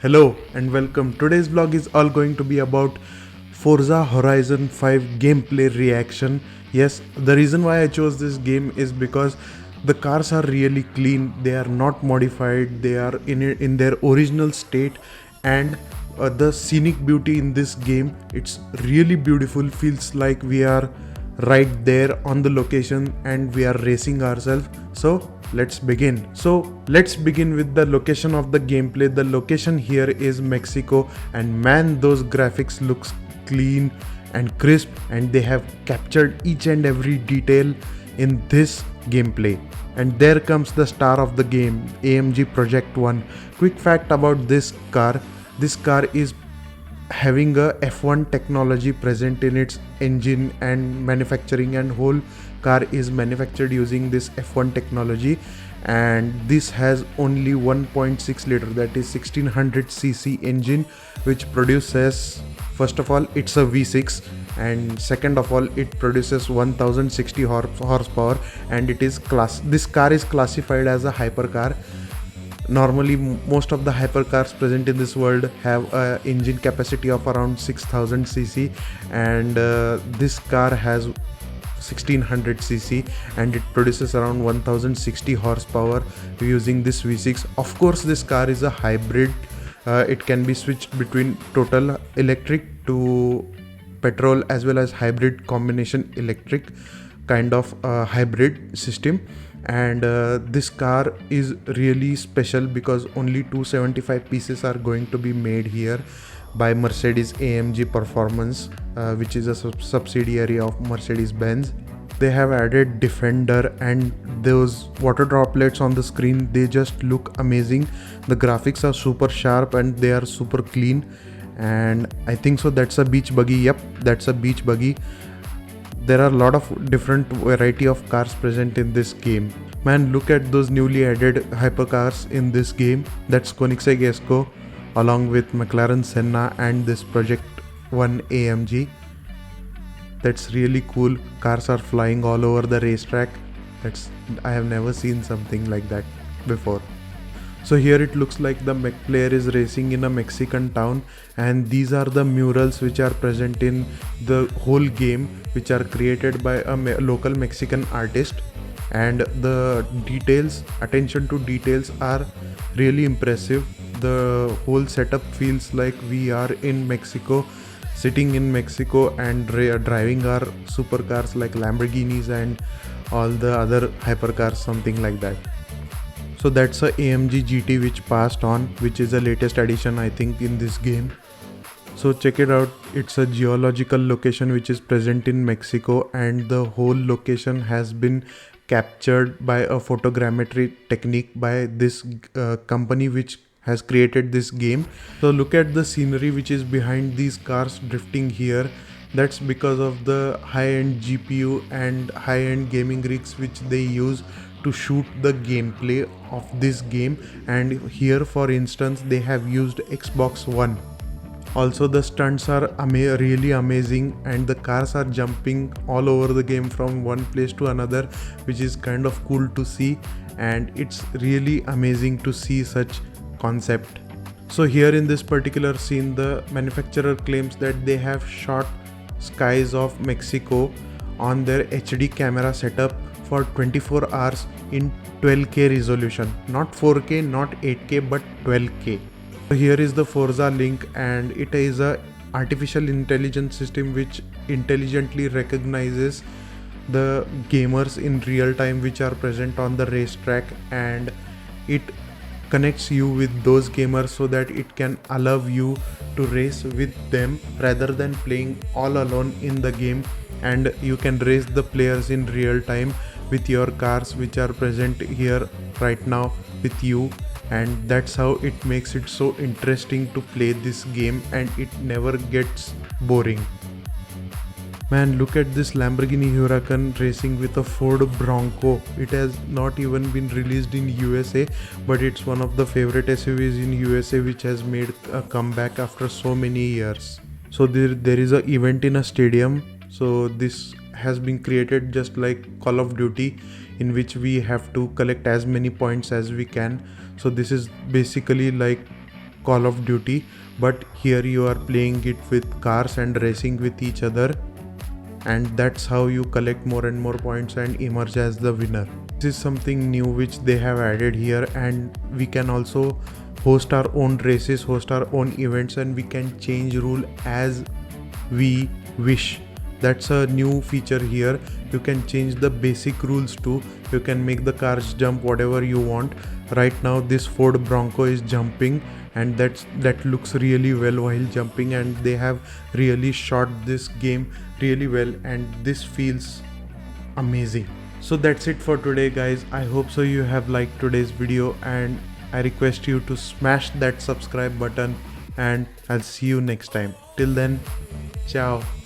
Hello and welcome. Today's vlog is all going to be about Forza Horizon 5 gameplay reaction. Yes, the reason why I chose this game is because the cars are really clean, they are not modified, they are in their original state, and the scenic beauty in this game, it's really beautiful. Feels like we are right there on the location and we are racing ourselves. Let's begin with the location of the gameplay. The location here is Mexico, and man, those graphics looks clean and crisp, and they have captured each and every detail in this gameplay. And there comes the star of the game, AMG Project One. Quick fact about this car: this car is having a F1 technology present in its engine and manufacturing, and whole car is manufactured using this F1 technology. And this has only 1.6 liter, that is 1600cc engine, which produces, first of all, it's a V6, and second of all, it produces 1060 horsepower, and this car is classified as a hypercar. Normally, most of the hypercars present in this world have a engine capacity of around 6000cc, and this car has 1600cc, and it produces around 1060 horsepower using this V6. Of course, this car is a hybrid. It can be switched between total electric to petrol, as well as hybrid combination electric kind of hybrid system. And this car is really special because only 275 pieces are going to be made here by Mercedes AMG Performance, which is a subsidiary of Mercedes-Benz. They have added Defender, and those water droplets on the screen, they just look amazing. The graphics are super sharp and they are super clean, and I think so that's a beach buggy. Yep, that's a beach buggy. There are a lot of different variety of cars present in this game. Man, look at those newly added hypercars in this game. That's Koenigsegg Esco along with McLaren Senna and this Project One AMG. That's really cool. Cars are flying all over the racetrack. I have never seen something like that before. So here it looks like the mech player is racing in a Mexican town, and these are the murals which are present in the whole game, which are created by a local Mexican artist. And the details, attention to details, are really impressive. The whole setup feels like we are in Mexico, sitting in Mexico and driving our supercars like Lamborghinis and all the other hypercars, something like that. So that's a AMG GT which passed on, which is the latest addition I think in this game. So check it out. It's a geological location which is present in Mexico, and the whole location has been captured by a photogrammetry technique by this company which has created this game. So look at the scenery which is behind these cars drifting here. That's because of the high-end GPU and high-end gaming rigs which they use to shoot the gameplay of this game. And here, for instance, they have used Xbox One. Also, the stunts are really amazing, and the cars are jumping all over the game from one place to another, which is kind of cool to see, and it's really amazing to see such concept. So here in this particular scene, the manufacturer claims that they have shot skies of Mexico on their HD camera setup for 24 hours in 12K resolution. Not 4K, not 8K, but 12K. So here is the Forza link, and it is a artificial intelligence system which intelligently recognizes the gamers in real time which are present on the racetrack, and it connects you with those gamers so that it can allow you to race with them rather than playing all alone in the game. And you can race the players in real time with your cars which are present here right now with you, and that's how it makes it so interesting to play this game, and it never gets boring. Man, look at this Lamborghini Huracan racing with a Ford Bronco. It has not even been released in USA, but it's one of the favorite SUVs in USA which has made a comeback after so many years. So there is an event in a stadium. So this has been created just like Call of Duty, in which we have to collect as many points as we can. So this is basically like Call of Duty, but here you are playing it with cars and racing with each other, and that's how you collect more and more points and emerge as the winner. This is something new which they have added here, and we can also host our own races, host our own events, and we can change rule as we wish. That's a new feature here. You can change the basic rules too. You can make the cars jump whatever you want. Right now this Ford Bronco is jumping, and that looks really well while jumping, and they have really shot this game really well, and this feels amazing. So that's it for today, guys. I hope so you have liked today's video, and I request you to smash that subscribe button, and I'll see you next time. Till then, ciao.